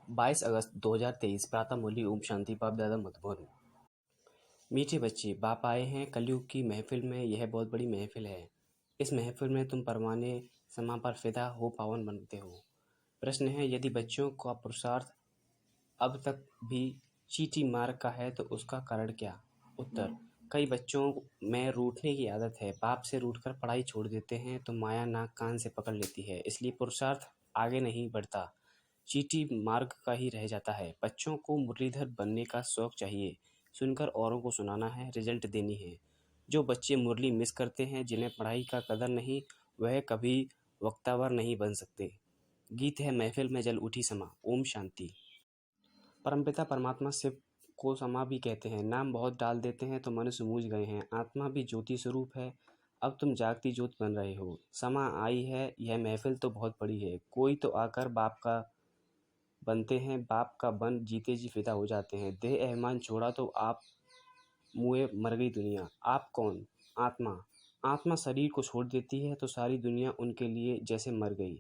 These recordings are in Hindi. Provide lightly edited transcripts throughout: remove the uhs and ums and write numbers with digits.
22 अगस्त 2023 प्रातः मुरली ओम शांति बाप दादा मधुबन। मीठे बच्चे, बाप आए हैं कलयुग की महफिल में। यह बहुत बड़ी महफिल है। इस महफिल में तुम परवाने समा पर फिदा हो, पावन बनते हो। प्रश्न है, यदि बच्चों का पुरुषार्थ अब तक भी चीटी मार्ग का है तो उसका कारण क्या? उत्तर, कई बच्चों में रूठने की आदत है। बाप से रूठकर पढ़ाई छोड़ देते हैं तो माया नाक कान से पकड़ लेती है, इसलिए पुरुषार्थ आगे नहीं बढ़ता, चीटी मार्ग का ही रह जाता है। बच्चों को मुरलीधर बनने का शौक चाहिए, सुनकर औरों को सुनाना है, रिजल्ट देनी है। जो बच्चे मुरली मिस करते हैं, जिन्हें पढ़ाई का कदर नहीं, वह कभी वक्तावर नहीं बन सकते। गीत है महफिल में जल उठी समा। ओम शांति। परमपिता परमात्मा शिव को समा भी कहते हैं। नाम बहुत डाल देते हैं तो मनुष्य मूझ गए हैं। आत्मा भी ज्योति स्वरूप है, अब तुम जागती ज्योत बन रहे हो। समा आई है, यह महफिल तो बहुत बड़ी है। कोई तो आकर बाप का बनते हैं, बाप का बन जीते जी फिदा हो जाते हैं। देह अभिमान छोड़ा तो आप मुए मर गई दुनिया। आप कौन? आत्मा। आत्मा शरीर को छोड़ देती है तो सारी दुनिया उनके लिए जैसे मर गई।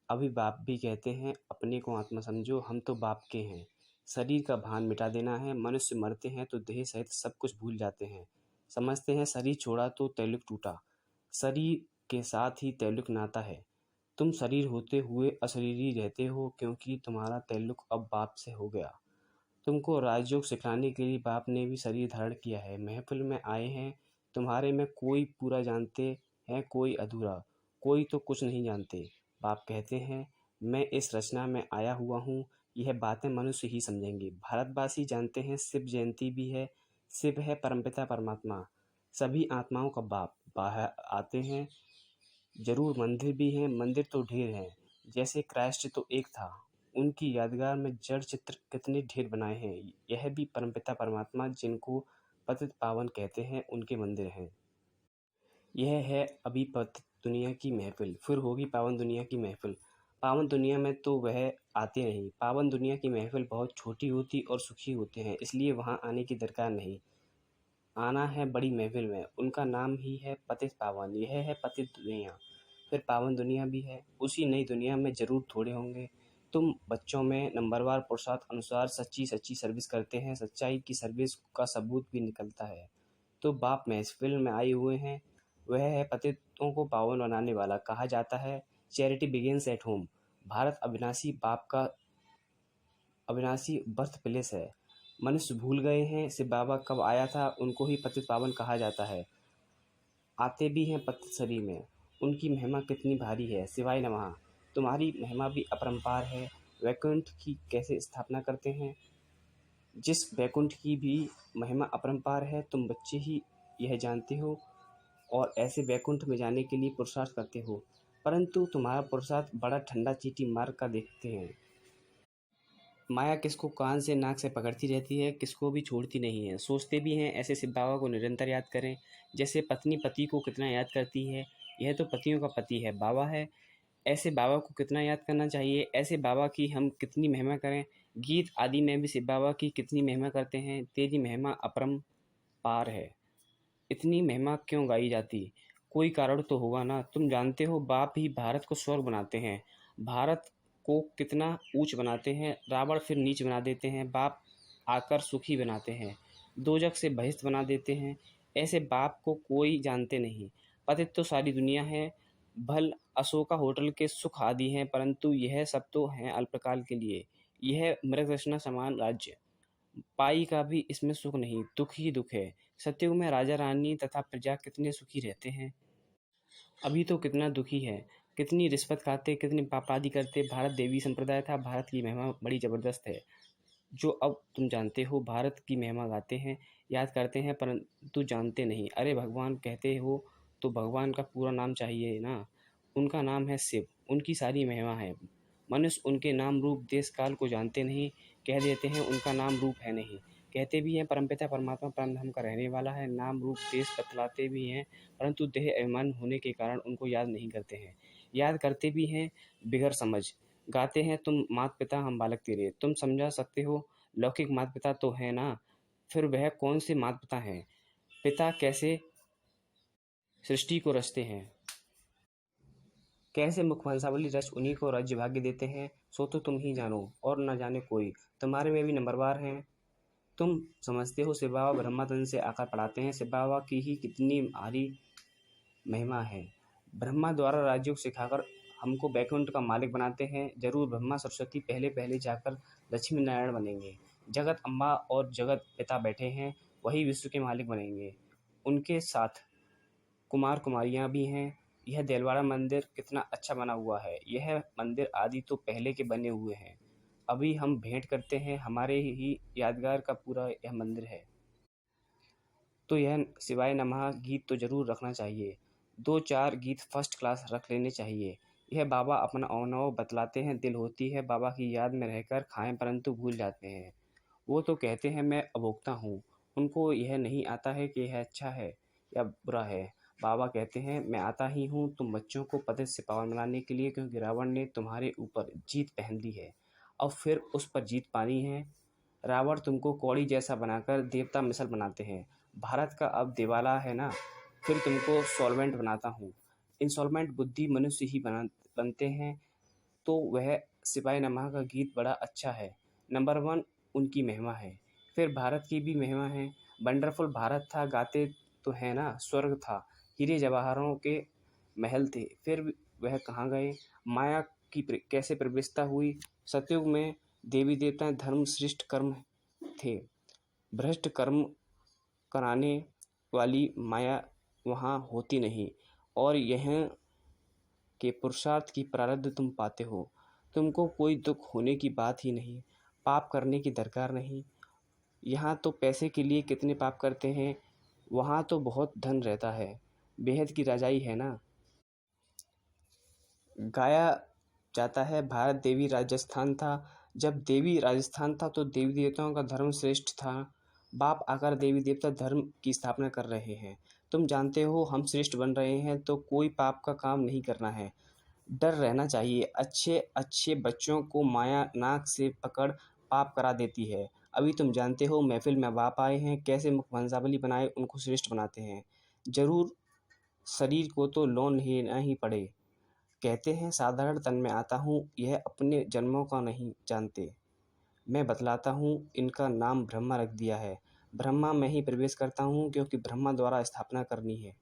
अभी बाप भी कहते हैं, अपने को आत्मा समझो, हम तो बाप के हैं। शरीर का भान मिटा देना है। मनुष्य मरते हैं तो देह सहित सब कुछ भूल जाते हैं। समझते हैं शरीर छोड़ा तो तैलुक टूटा। शरीर के साथ ही तैलुक नाता है। तुम शरीर होते हुए अशरीरी रहते हो, क्योंकि तुम्हारा तल्लुक अब बाप से हो गया। तुमको राजयोग सिखाने के लिए बाप ने भी शरीर धारण किया है। महफिल में आए हैं, तुम्हारे में कोई पूरा जानते हैं, कोई अधूरा, कोई तो कुछ नहीं जानते। बाप कहते हैं, मैं इस रचना में आया हुआ हूँ, यह बातें मनुष्य ही समझेंगे। भारतवासी जानते हैं शिव जयंती भी है। शिव है परमपिता परमात्मा, सभी आत्माओं का बाप। बाहर आते हैं, जरूर मंदिर भी हैं, मंदिर तो ढेर हैं। जैसे क्राइस्ट तो एक था, उनकी यादगार में जड़ चित्र कितने ढेर बनाए हैं। यह भी परमपिता परमात्मा, जिनको पतित पावन कहते हैं, उनके मंदिर हैं। यह है अभी पतित दुनिया की महफिल, फिर होगी पावन दुनिया की महफिल। पावन दुनिया में तो वह आते नहीं। पावन दुनिया की महफिल बहुत छोटी होती और सुखी होते हैं, इसलिए वहाँ आने की दरकार नहीं। आना है बड़ी महफिल में, उनका नाम ही है पतित पावन। यह है पतित दुनिया, फिर पावन दुनिया भी है। उसी नई दुनिया में जरूर थोड़े होंगे। तुम बच्चों में नंबरवार पुरुषार्थ अनुसार सच्ची सच्ची सर्विस करते हैं। सच्चाई की सर्विस का सबूत भी निकलता है। तो बाप महफिल में आए हुए हैं, वह है पतितों को पावन बनाने वाला। कहा जाता है, charity begins at home. Bharat अविनाशी बाप का अविनाशी बर्थ प्लेस है। मनुष्य भूल गए हैं शिव बाबा कब आया था, उनको ही पतित पावन कहा जाता है। आते भी हैं पतित शरीर में, उनकी महिमा कितनी भारी है। शिवाय नमः। तुम्हारी महिमा भी अपरंपार है। वैकुंठ की कैसे स्थापना करते हैं, जिस वैकुंठ की भी महिमा अपरंपार है, तुम बच्चे ही यह जानते हो और ऐसे वैकुंठ में जाने के लिए पुरुषार्थ करते हो। परंतु तुम्हारा पुरुषार्थ बड़ा ठंडा चीटी मार्ग का देखते हैं। माया किसको कान से नाक से पकड़ती रहती है, किसको भी छोड़ती नहीं है। सोचते भी हैं ऐसे शिव बाबा को निरंतर याद करें, जैसे पत्नी पति को कितना याद करती है। यह तो पतियों का पति है, बाबा है। ऐसे बाबा को कितना याद करना चाहिए, ऐसे बाबा की हम कितनी महिमा करें। गीत आदि में भी शिव बाबा की कितनी महिमा करते हैं। तेरी महिमा अपरंपार है, इतनी महिमा क्यों गाई जाती, कोई कारण तो होगा ना। तुम जानते हो बाप ही भारत को स्वर्ग बनाते हैं। भारत को कितना ऊंच बनाते हैं, रावण फिर नीच बना देते हैं। बाप आकर सुखी बनाते हैं, दोजख से बहिष्ठ बना देते हैं। ऐसे बाप को कोई जानते नहीं। पतित तो सारी दुनिया है, भल अशोका होटल के सुख आदि हैं, परंतु यह सब तो हैं अल्पकाल के लिए। यह मृग रचना समान राज्य पाई का भी इसमें सुख नहीं, दुख ही दुख है। सतयुग में राजा रानी तथा प्रजा कितने सुखी रहते हैं, अभी तो कितना दुखी है। कितनी रिश्वत खाते, कितने पाप आदि करते। भारत देवी संप्रदाय था, भारत की महिमा बड़ी जबरदस्त है, जो अब तुम जानते हो। भारत की महिमा गाते हैं, याद करते हैं, परंतु जानते नहीं। अरे भगवान कहते हो तो भगवान का पूरा नाम चाहिए ना। उनका नाम है शिव, उनकी सारी महिमा है। मनुष्य उनके नाम रूप देश काल को जानते नहीं, कह देते हैं उनका नाम रूप है नहीं। कहते भी हैं परमपिता परमात्मा परमधाम का रहने वाला है, नाम रूप देश बतलाते भी हैं, परंतु देह अभिमान होने के कारण उनको याद नहीं करते हैं। याद करते भी हैं बिगर समझ। गाते हैं, तुम मात पिता हम बालक तेरे। तुम समझा सकते हो, लौकिक मात पिता तो है ना, फिर वह कौन से मात पिता हैं? पिता कैसे सृष्टि को रचते हैं, कैसे मुख वंशावली रच उन्हीं को राज्य भाग्य देते हैं। सो तो तुम ही जानो और न जाने कोई, तुम्हारे में भी नंबरवार हैं। तुम समझते हो शिव बाबा ब्रह्मानंद से आकर पढ़ाते हैं, शिव बाबा की ही कितनी भारी महिमा है। ब्रह्मा द्वारा राजयोग सिखाकर हमको बैकुंठ का मालिक बनाते हैं। जरूर ब्रह्मा सरस्वती पहले पहले जाकर लक्ष्मी नारायण बनेंगे। जगत अम्बा और जगत पिता बैठे हैं, वही विश्व के मालिक बनेंगे। उनके साथ कुमार कुमारियाँ भी हैं। यह देलवाड़ा मंदिर कितना अच्छा बना हुआ है। यह मंदिर आदि तो पहले के बने हुए हैं। अभी हम भेंट करते हैं, हमारे ही यादगार का पूरा यह मंदिर है। तो यह शिवाय नमः गीत तो जरूर रखना चाहिए। 2-4 गीत फर्स्ट क्लास रख लेने चाहिए। यह बाबा अपना अनुभव बतलाते हैं, दिल होती है बाबा की याद में रहकर खाएं परंतु भूल जाते हैं। वो तो कहते हैं मैं अभोक्ता हूँ, उनको यह नहीं आता है कि यह अच्छा है या बुरा है। बाबा कहते हैं मैं आता ही हूँ तुम बच्चों को पतित से पावन बनाने के लिए, क्योंकि रावण ने तुम्हारे ऊपर जीत पहन ली है और फिर उस पर जीत पानी है। रावण तुमको कौड़ी जैसा बनाकर देवता मिसल बनाते हैं। भारत का अब दिवाला है ना, फिर तुमको सॉल्वेंट बनाता हूँ। इंसॉल्वेंट बुद्धि मनुष्य ही बनते हैं। तो वह सिपाही नमः का गीत बड़ा अच्छा है। नंबर 1 उनकी महिमा है। फिर भारत की भी महिमा है। वंडरफुल भारत था, गाते तो है ना, स्वर्ग था, हीरे जवाहरों के महल थे। फिर वह कहाँ गए? माया की कैसे प्रवेशता हुई? सतयुग में देवी देवता धर्म श्रेष्ठ कर्म थे, भ्रष्ट कर्म कराने वाली माया वहाँ होती नहीं। और यह के पुरुषार्थ की प्रारब्ध तुम पाते हो। तुमको कोई दुख होने की बात ही नहीं, पाप करने की दरकार नहीं। यहाँ तो पैसे के लिए कितने पाप करते हैं, वहाँ तो बहुत धन रहता है, बेहद की राजाई है ना। गाया जाता है भारत देवी राजस्थान था। जब देवी राजस्थान था तो देवी देवताओं का धर्म श्रेष्ठ था। बाप आकर देवी देवता धर्म की स्थापना कर रहे हैं। तुम जानते हो हम श्रेष्ठ बन रहे हैं तो कोई पाप का काम नहीं करना है, डर रहना चाहिए। अच्छे अच्छे बच्चों को माया नाक से पकड़ पाप करा देती है। अभी तुम जानते हो महफिल में बाप आए हैं, कैसे मुख वंशावली बनाए उनको श्रेष्ठ बनाते हैं। जरूर शरीर को तो लोन लेना ही पड़े। कहते हैं साधारण तन में आता हूँ, यह अपने जन्मों का नहीं जानते। मैं बतलाता हूँ, इनका नाम ब्रह्मा रख दिया है। ब्रह्मा में ही प्रवेश करता हूँ क्योंकि ब्रह्मा द्वारा स्थापना करनी है।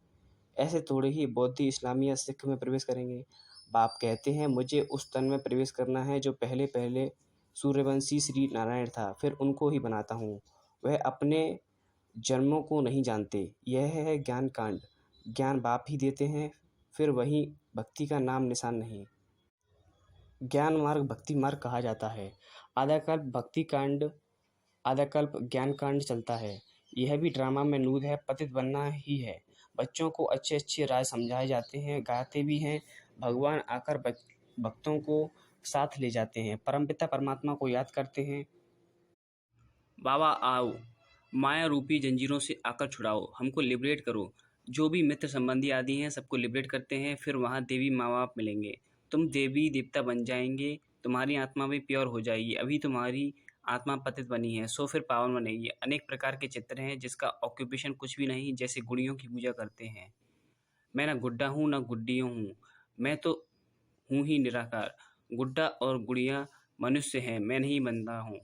ऐसे थोड़े ही बौद्ध इस्लामी या सिख में प्रवेश करेंगे। बाप कहते हैं मुझे उस तन में प्रवेश करना है जो पहले पहले सूर्यवंशी श्री नारायण था, फिर उनको ही बनाता हूँ। वह अपने जन्मों को नहीं जानते। यह है ज्ञान कांड। ज्ञान बाप ही देते हैं, फिर वही भक्ति का नाम निशान नहीं। ज्ञान मार्ग भक्ति मार्ग कहा जाता है। आधा कल्प भक्ति कांड, आधा कल्प ज्ञान कांड चलता है। यह भी ड्रामा में नूद है, पतित बनना ही है। बच्चों को अच्छे अच्छे राय समझाए जाते हैं, गाते भी हैं। भगवान आकर भक्तों को साथ ले जाते हैं, परमपिता परमात्मा को याद करते हैं। बाबा आओ, माया रूपी जंजीरों से आकर छुड़ाओ, हमको लिबरेट करो। जो भी मित्र संबंधी आदि हैं सबको लिबरेट करते हैं। फिर वहाँ देवी माँ बाप मिलेंगे, तुम देवी देवता बन जाएंगे, तुम्हारी आत्मा भी प्योर हो जाएगी। अभी तुम्हारी आत्मा पतित बनी है, सो फिर पावन बनेगी। अनेक प्रकार के चित्र हैं जिसका ऑक्यूपेशन कुछ भी नहीं, जैसे गुड़ियों की पूजा करते हैं। मैं ना गुड्डा हूँ ना गुड्डियों हूँ, मैं तो हूँ ही निराकार। गुड्डा और गुड़िया मनुष्य हैं, मैं नहीं बनता हूँ,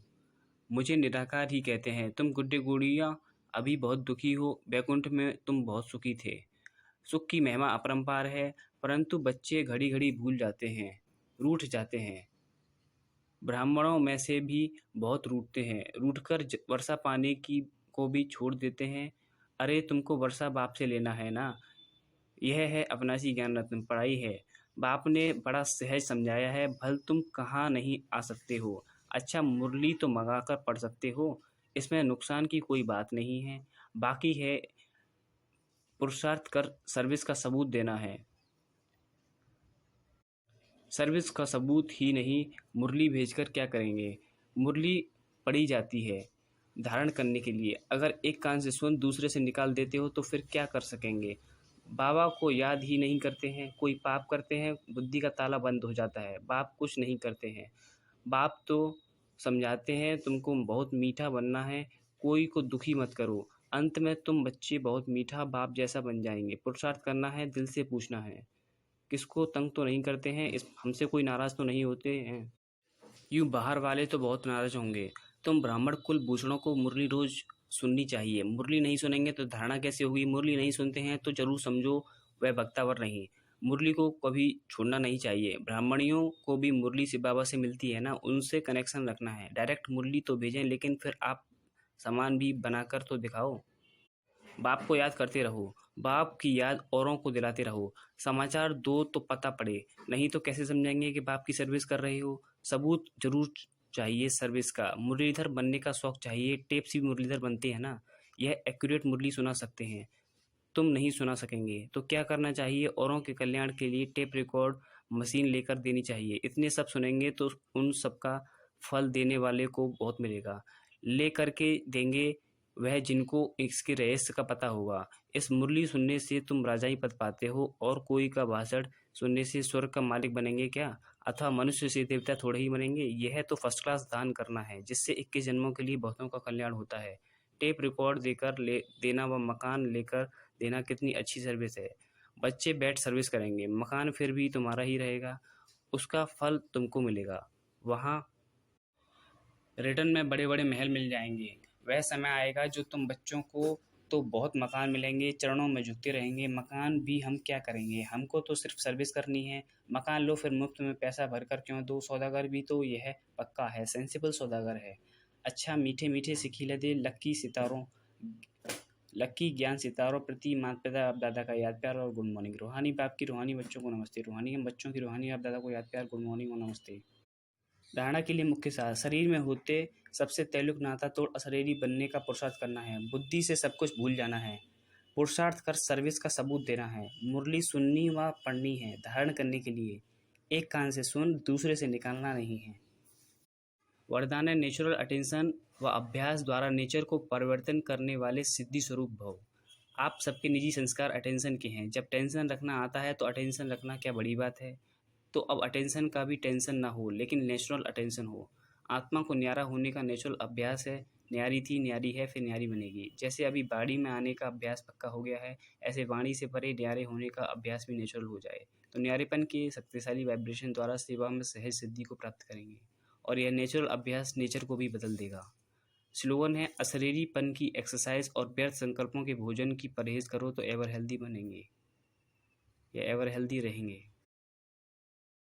मुझे निराकार ही कहते हैं। तुम गुड्डे गुड़िया अभी बहुत दुखी हो, बैकुंठ में तुम बहुत सुखी थे। सुख की महिमा अपरंपार है, परंतु बच्चे घड़ी घड़ी भूल जाते हैं, रूठ जाते हैं। ब्राह्मणों में से भी बहुत रूठते हैं, रूठकर वर्षा पाने की को भी छोड़ देते हैं। अरे तुमको वर्षा बाप से लेना है ना। यह है अविनाशी ज्ञान रत्न, पढ़ाई है। बाप ने बड़ा सहज समझाया है, भल तुम कहाँ नहीं आ सकते हो। अच्छा मुरली तो मंगा कर पढ़ सकते हो, इसमें नुकसान की कोई बात नहीं है। बाकी है पुरुषार्थ कर सर्विस का सबूत देना है। सर्विस का सबूत ही नहीं, मुरली भेजकर क्या करेंगे। मुरली पढ़ी जाती है धारण करने के लिए, अगर एक कान से सुन दूसरे से निकाल देते हो तो फिर क्या कर सकेंगे। बाबा को याद ही नहीं करते हैं, कोई पाप करते हैं बुद्धि का ताला बंद हो जाता है। बाप कुछ नहीं करते हैं, बाप तो समझाते हैं तुमको बहुत मीठा बनना है, कोई को दुखी मत करो, अंत में तुम बच्चे बहुत मीठा बाप जैसा बन जाएंगे। पुरुषार्थ करना है, दिल से पूछना है, किसको तंग तो नहीं करते हैं, इस हमसे कोई नाराज़ तो नहीं होते हैं। यूँ बाहर वाले तो बहुत नाराज होंगे। तुम ब्राह्मण कुल भूषणों को मुरली रोज सुननी चाहिए। मुरली नहीं सुनेंगे तो धारणा कैसे होगी? मुरली नहीं सुनते हैं तो जरूर समझो वह भक्तावर नहीं। मुरली को कभी छोड़ना नहीं चाहिए। ब्राह्मणियों को भी मुरली से बाबा से मिलती है ना, उनसे कनेक्शन रखना है। डायरेक्ट मुरली तो भेजें, लेकिन फिर आप सामान भी बनाकर तो दिखाओ। बाप को याद करते रहो, बाप की याद औरों को दिलाते रहो। समाचार दो तो पता पड़े, नहीं तो कैसे समझेंगे कि बाप की सर्विस कर रहे हो? सबूत जरूर चाहिए सर्विस का। मुरलीधर बनने का शौक चाहिए, टेप से भी मुरलीधर बनते हैं ना। यह एक्यूरेट मुरली सुना सकते हैं, तुम नहीं सुना सकेंगे तो क्या करना चाहिए? औरों के कल्याण के लिए टेप रिकॉर्ड मशीन लेकर देनी चाहिए। इतने सब सुनेंगे तो उन सबका फल देने वाले को बहुत मिलेगा। ले करके देंगे वह जिनको इसके रहस्य का पता होगा। इस मुरली सुनने से तुम राजाई पद पाते हो, और कोई का भाषण सुनने से स्वर्ग का मालिक बनेंगे क्या? अथवा मनुष्य से देवता थोड़े ही बनेंगे। यह तो फर्स्ट क्लास दान करना है, जिससे 21 जन्मों के लिए बहुतों का कल्याण होता है। टेप रिकॉर्ड देकर ले देना व मकान लेकर देना कितनी अच्छी सर्विस है। बच्चे बैठ सर्विस करेंगे, मकान फिर भी तुम्हारा ही रहेगा, उसका फल तुमको मिलेगा। वहाँ रिटर्न में बड़े बड़े महल मिल जाएंगे। वह समय आएगा जो तुम बच्चों को तो बहुत मकान मिलेंगे, चरणों में झुकते रहेंगे। मकान भी हम क्या करेंगे, हमको तो सिर्फ सर्विस करनी है। मकान लो फिर मुफ्त में पैसा भर कर क्यों दो? सौदागर भी तो यह पक्का है, सेंसिबल सौदागर है। अच्छा मीठे मीठे से खिला दे लक्की ज्ञान सितारों प्रति माता पिता बाप दादा का याद प्यार और गुड मॉर्निंग। रूहानी बाप की रूहानी बच्चों को नमस्ते। रूहानी हम बच्चों की रूहानी बाप दादा को याद प्यार गुड मॉर्निंग और नमस्ते। धारणा के लिए मुख्य सार: शरीर में होते सबसे तैलुक नाता तोड़ अशरीरी बनने का पुरुषार्थ करना है। बुद्धि से सब कुछ भूल जाना है। पुरुषार्थ कर सर्विस का सबूत देना है। मुरली सुननी व पढ़नी है धारण करने के लिए। एक कान से सुन, दूसरे से निकालना नहीं है। वरदान है नेचुरल अटेंशन व अभ्यास द्वारा नेचर को परिवर्तन करने वाले सिद्धि स्वरूप भव। आप सबके निजी संस्कार अटेंशन के हैं। जब टेंशन रखना आता है तो अटेंशन रखना क्या बड़ी बात है? तो अब अटेंशन का भी टेंशन ना हो, लेकिन नेचुरल अटेंशन हो। आत्मा को न्यारा होने का नेचुरल अभ्यास है। न्यारी थी, न्यारी है, फिर न्यारी बनेगी। जैसे अभी बाड़ी में आने का अभ्यास पक्का हो गया है, ऐसे वाणी से परे न्यारे होने का अभ्यास भी नेचुरल हो जाए तो न्यारेपन के शक्तिशाली वाइब्रेशन द्वारा सेवा में सहज सिद्धि को प्राप्त करेंगे, और यह नेचुरल अभ्यास नेचर को भी बदल देगा। स्लोगन है: अशरीरीपन की एक्सरसाइज और व्यर्थ संकल्पों के भोजन की परहेज करो तो एवर हेल्दी बनेंगे या एवर हेल्दी रहेंगे।